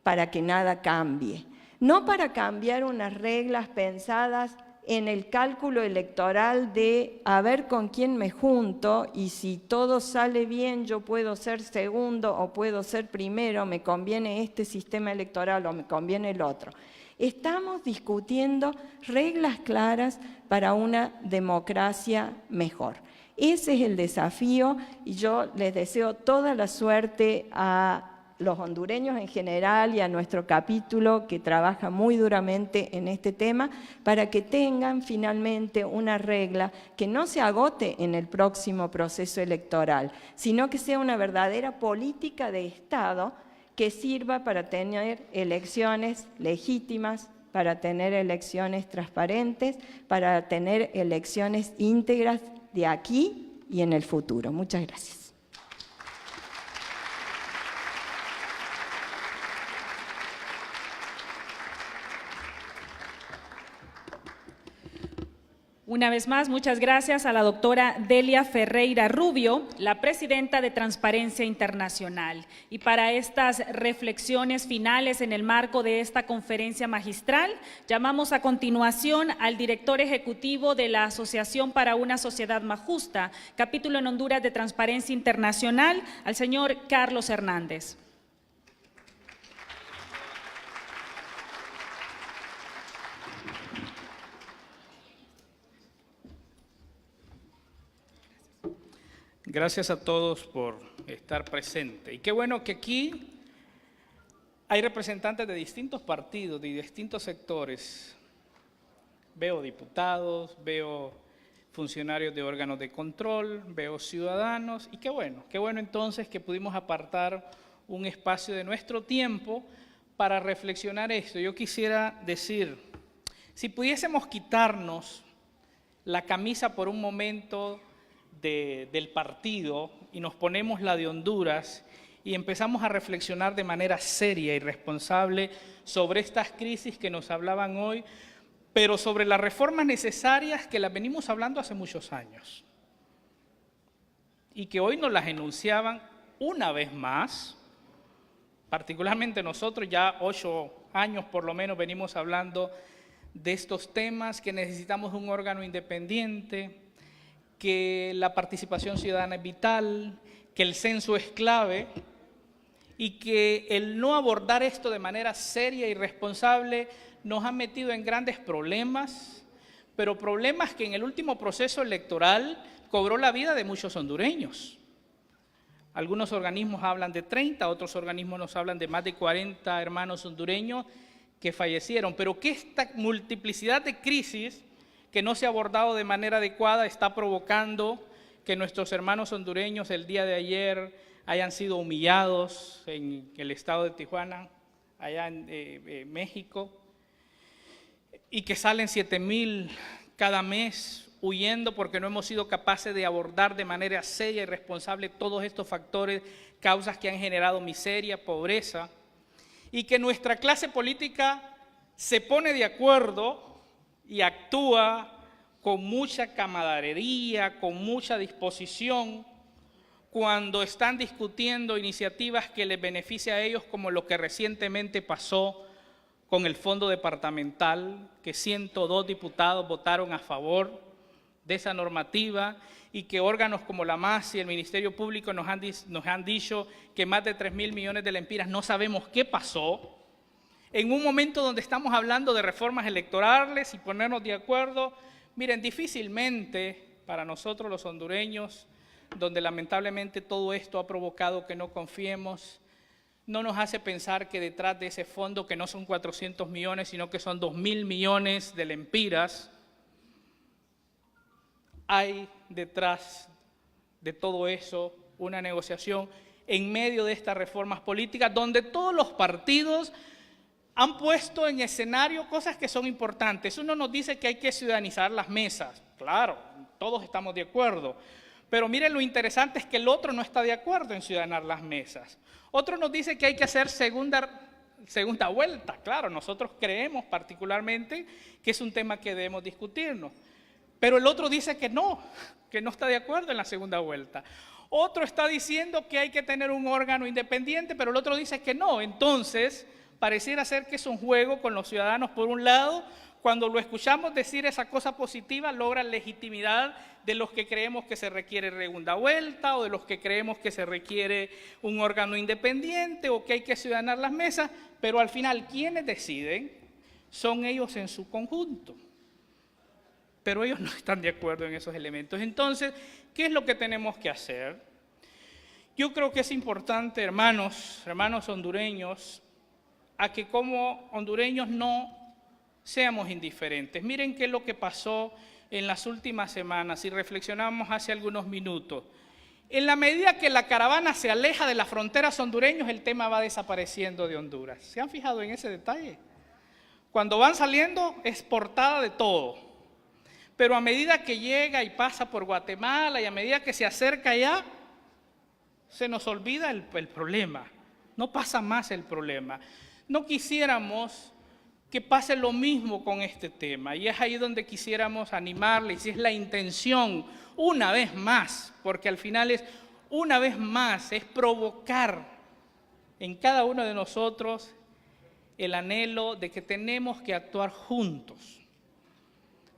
para que nada cambie, no para cambiar unas reglas pensadas en el cálculo electoral de a ver con quién me junto y si todo sale bien yo puedo ser segundo o puedo ser primero, me conviene este sistema electoral o me conviene el otro. Estamos discutiendo reglas claras para una democracia mejor. Ese es el desafío y yo les deseo toda la suerte a los hondureños en general y a nuestro capítulo que trabaja muy duramente en este tema para que tengan finalmente una regla que no se agote en el próximo proceso electoral, sino que sea una verdadera política de Estado que sirva para tener elecciones legítimas, para tener elecciones transparentes, para tener elecciones íntegras de aquí y en el futuro. Muchas gracias. Una vez más, muchas gracias a la doctora Delia Ferreira Rubio, la presidenta de Transparencia Internacional. Y para estas reflexiones finales en el marco de esta conferencia magistral, llamamos a continuación al director ejecutivo de la Asociación para una Sociedad Más Justa, capítulo en Honduras de Transparencia Internacional, al señor Carlos Hernández. Gracias a todos por estar presentes. Y qué bueno que aquí hay representantes de distintos partidos, de distintos sectores. Veo diputados, veo funcionarios de órganos de control, veo ciudadanos. Y qué bueno entonces que pudimos apartar un espacio de nuestro tiempo para reflexionar esto. Yo quisiera decir, si pudiésemos quitarnos la camisa por un momento del partido y nos ponemos la de Honduras y empezamos a reflexionar de manera seria y responsable sobre estas crisis que nos hablaban hoy, pero sobre las reformas necesarias que las venimos hablando hace muchos años y que hoy nos las enunciaban una vez más, particularmente nosotros ya 8 años por lo menos venimos hablando de estos temas, que necesitamos un órgano independiente, que la participación ciudadana es vital, que el censo es clave y que el no abordar esto de manera seria y responsable nos ha metido en grandes problemas pero problemas que en el último proceso electoral cobró la vida de muchos hondureños. Algunos organismos hablan de 30, otros organismos nos hablan de más de 40 hermanos hondureños que fallecieron, pero que esta multiplicidad de crisis que no se ha abordado de manera adecuada está provocando que nuestros hermanos hondureños el día de ayer hayan sido humillados en el estado de Tijuana, allá en México, y que salen 7,000 cada mes huyendo porque no hemos sido capaces de abordar de manera seria y responsable todos estos factores, causas que han generado miseria, pobreza, y que nuestra clase política se pone de acuerdo y actúa con mucha camaradería, con mucha disposición, cuando están discutiendo iniciativas que les benefician a ellos, como lo que recientemente pasó con el fondo departamental, que 102 diputados votaron a favor de esa normativa y que órganos como la MAS y el Ministerio Público nos han dicho que más de 3,000 millones de lempiras no sabemos qué pasó. En un momento donde estamos hablando de reformas electorales y ponernos de acuerdo, miren, difícilmente para nosotros los hondureños, donde lamentablemente todo esto ha provocado que no confiemos, no nos hace pensar que detrás de ese fondo, que no son 400 millones, sino que son 2,000 millones de lempiras, hay detrás de todo eso una negociación en medio de estas reformas políticas, donde todos los partidos han puesto en escenario cosas que son importantes. Uno nos dice que hay que ciudadanizar las mesas. Claro, todos estamos de acuerdo. Pero miren, lo interesante es que el otro no está de acuerdo en ciudadanar las mesas. Otro nos dice que hay que hacer segunda vuelta. Claro, nosotros creemos particularmente que es un tema que debemos discutirnos. Pero el otro dice que no está de acuerdo en la segunda vuelta. Otro está diciendo que hay que tener un órgano independiente, pero el otro dice que no. Entonces, pareciera ser que es un juego con los ciudadanos por un lado. Cuando lo escuchamos decir esa cosa positiva, logra legitimidad de los que creemos que se requiere segunda vuelta o de los que creemos que se requiere un órgano independiente o que hay que ciudadanar las mesas, pero al final, ¿quiénes deciden? Son ellos en su conjunto. Pero ellos no están de acuerdo en esos elementos. Entonces, ¿qué es lo que tenemos que hacer? Yo creo que es importante, hermanos hondureños, a que como hondureños no seamos indiferentes. Miren qué es lo que pasó en las últimas semanas, y reflexionamos hace algunos minutos. En la medida que la caravana se aleja de las fronteras hondureñas, el tema va desapareciendo de Honduras. ¿Se han fijado en ese detalle? Cuando van saliendo es portada de todo. Pero a medida que llega y pasa por Guatemala y a medida que se acerca allá, se nos olvida el problema. No pasa más el problema. No quisiéramos que pase lo mismo con este tema. Y es ahí donde quisiéramos animarles, y es la intención, una vez más, porque al final es una vez más, es provocar en cada uno de nosotros el anhelo de que tenemos que actuar juntos.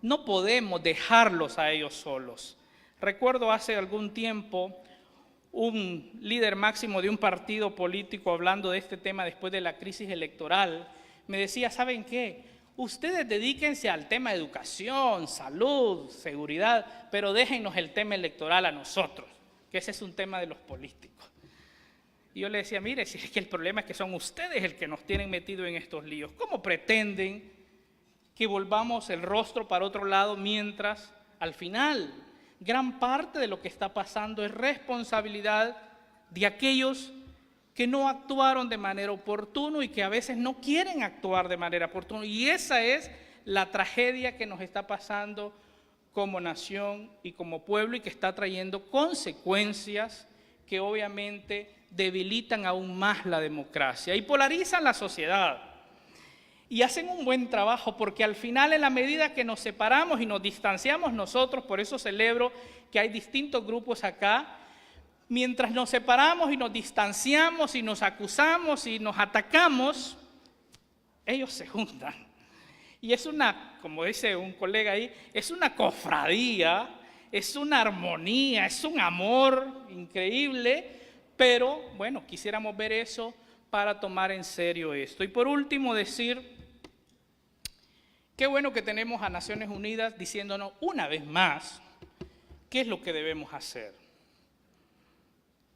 No podemos dejarlos a ellos solos. Recuerdo hace algún tiempo un líder máximo de un partido político hablando de este tema después de la crisis electoral. Me decía, ¿saben qué? Ustedes dedíquense al tema de educación, salud, seguridad, pero déjennos el tema electoral a nosotros, que ese es un tema de los políticos. Y yo le decía, mire, si es que el problema es que son ustedes el que nos tienen metido en estos líos. ¿Cómo pretenden que volvamos el rostro para otro lado mientras, al final, gran parte de lo que está pasando es responsabilidad de aquellos que no actuaron de manera oportuna y que a veces no quieren actuar de manera oportuna? Y esa es la tragedia que nos está pasando como nación y como pueblo, y que está trayendo consecuencias que obviamente debilitan aún más la democracia y polarizan la sociedad. Y hacen un buen trabajo, porque al final, en la medida que nos separamos y nos distanciamos nosotros, por eso celebro que hay distintos grupos acá, mientras nos separamos y nos distanciamos y nos acusamos y nos atacamos, ellos se juntan. Y es una, como dice un colega ahí, es una cofradía, es una armonía, es un amor increíble, pero bueno, quisiéramos ver eso para tomar en serio esto. Y por último decir qué bueno que tenemos a Naciones Unidas diciéndonos una vez más qué es lo que debemos hacer.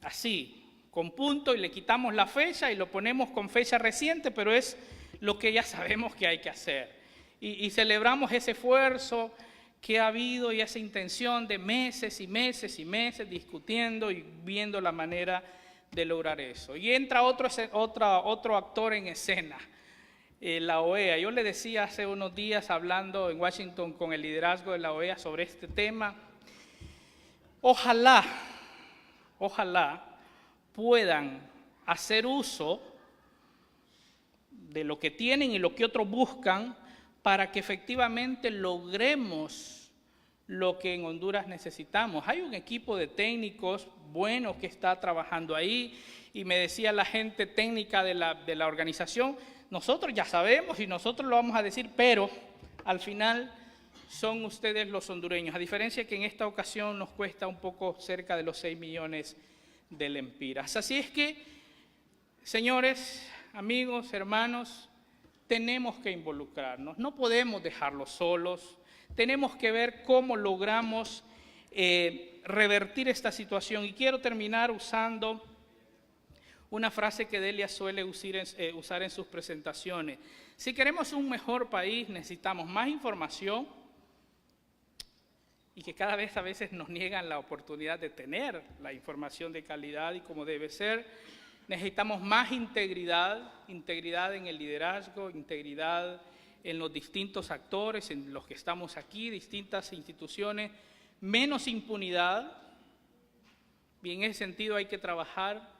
Así, con punto, y le quitamos la fecha y lo ponemos con fecha reciente, pero es lo que ya sabemos que hay que hacer. Y celebramos ese esfuerzo que ha habido y esa intención de meses y meses y meses discutiendo y viendo la manera de lograr eso. Y entra otro actor en escena, la OEA. Yo le decía hace unos días, hablando en Washington con el liderazgo de la OEA sobre este tema, ojalá puedan hacer uso de lo que tienen y lo que otros buscan para que efectivamente logremos lo que en Honduras necesitamos. Hay un equipo de técnicos buenos que está trabajando ahí, y me decía la gente técnica de la organización, nosotros ya sabemos y nosotros lo vamos a decir, pero al final son ustedes los hondureños, a diferencia que en esta ocasión nos cuesta un poco cerca de los 6 millones de lempiras. Así es que, señores, amigos, hermanos, tenemos que involucrarnos, no podemos dejarlos solos, tenemos que ver cómo logramos revertir esta situación. Y quiero terminar usando una frase que Delia suele usar en sus presentaciones. Si queremos un mejor país, necesitamos más información, y que cada vez a veces nos niegan la oportunidad de tener la información de calidad y como debe ser. Necesitamos más integridad en el liderazgo, integridad en los distintos actores, en los que estamos aquí, distintas instituciones, menos impunidad, y en ese sentido hay que trabajar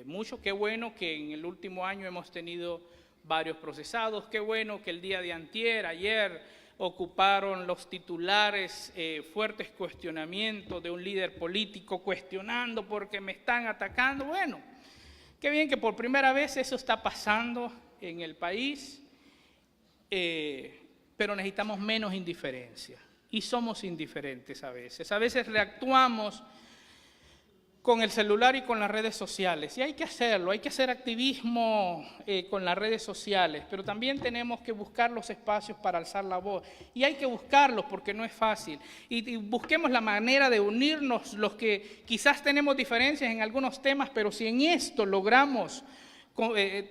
mucho. Qué bueno que en el último año hemos tenido varios procesados, qué bueno que el día de ayer, ocuparon los titulares fuertes cuestionamientos de un líder político cuestionando porque me están atacando. Bueno, qué bien que por primera vez eso está pasando en el país, pero necesitamos menos indiferencia, y somos indiferentes a veces. A veces reactuamos con el celular y con las redes sociales, y hay que hacerlo, hay que hacer activismo con las redes sociales, pero también tenemos que buscar los espacios para alzar la voz, y hay que buscarlos porque no es fácil, y busquemos la manera de unirnos los que quizás tenemos diferencias en algunos temas, pero si en esto logramos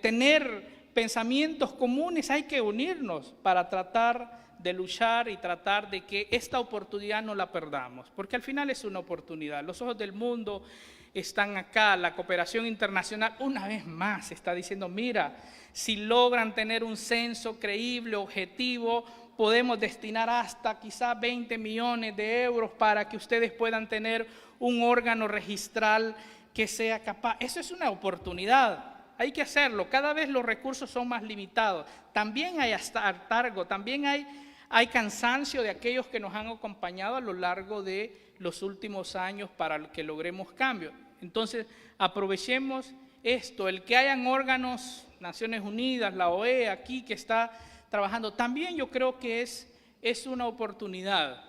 tener pensamientos comunes, hay que unirnos para tratar de luchar y tratar de que esta oportunidad no la perdamos, porque al final es una oportunidad. Los ojos del mundo están acá, la cooperación internacional una vez más está diciendo, mira, si logran tener un censo creíble, objetivo, podemos destinar hasta quizás 20 millones de euros para que ustedes puedan tener un órgano registral que sea capaz. Eso es una oportunidad. Hay que hacerlo. Cada vez los recursos son más limitados. También hay hartazgo, también hay cansancio de aquellos que nos han acompañado a lo largo de los últimos años para que logremos cambios. Entonces, aprovechemos esto, el que hayan órganos, Naciones Unidas, la OEA aquí que está trabajando, también yo creo que es una oportunidad.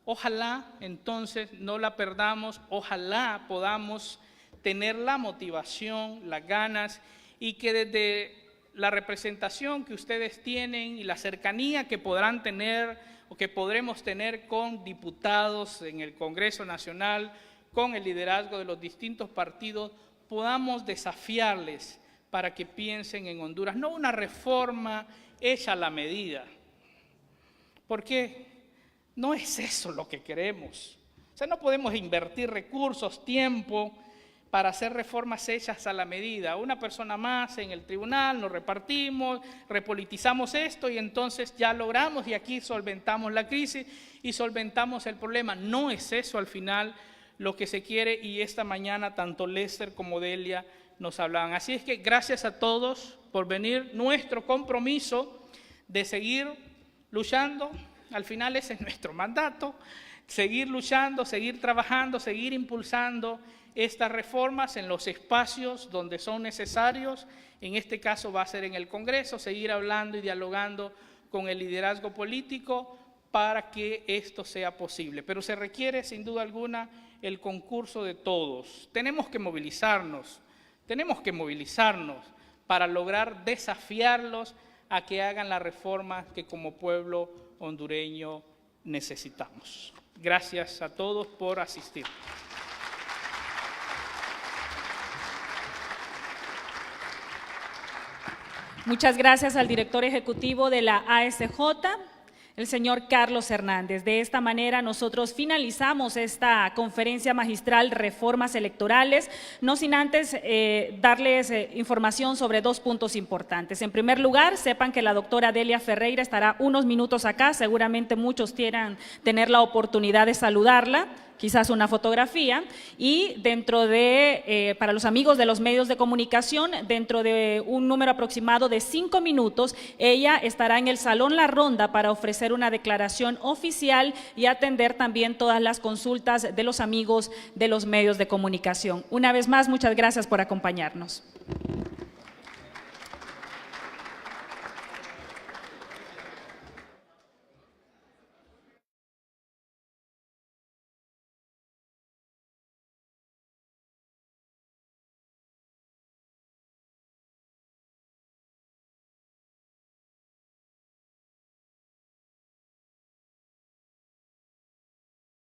Ojalá entonces no la perdamos, ojalá podamos tener la motivación, las ganas, y que desde la representación que ustedes tienen y la cercanía que podrán tener o que podremos tener con diputados en el Congreso Nacional, con el liderazgo de los distintos partidos, podamos desafiarles para que piensen en Honduras, no una reforma hecha a la medida, porque no es eso lo que queremos. O sea, no podemos invertir recursos, tiempo, para hacer reformas hechas a la medida. Una persona más en el tribunal, nos repartimos, repolitizamos esto y entonces ya logramos y aquí solventamos la crisis y solventamos el problema. No es eso al final lo que se quiere, y esta mañana tanto Lester como Delia nos hablaban. Así es que gracias a todos por venir. Nuestro compromiso de seguir luchando, al final ese es nuestro mandato, seguir luchando, seguir trabajando, seguir impulsando estas reformas en los espacios donde son necesarios. En este caso va a ser en el Congreso, seguir hablando y dialogando con el liderazgo político para que esto sea posible. Pero se requiere sin duda alguna el concurso de todos. Tenemos que movilizarnos para lograr desafiarlos a que hagan la reforma que como pueblo hondureño necesitamos. Gracias a todos por asistir. Muchas gracias al director ejecutivo de la ASJ, el señor Carlos Hernández. De esta manera nosotros finalizamos esta conferencia magistral Reformas Electorales, no sin antes darles información sobre 2 puntos importantes. En primer lugar, sepan que la doctora Delia Ferreira estará unos minutos acá, seguramente muchos quieran tener la oportunidad de saludarla, quizás una fotografía, y dentro de, para los amigos de los medios de comunicación, dentro de un número aproximado de 5 minutos, ella estará en el Salón La Ronda para ofrecer una declaración oficial y atender también todas las consultas de los amigos de los medios de comunicación. Una vez más, muchas gracias por acompañarnos.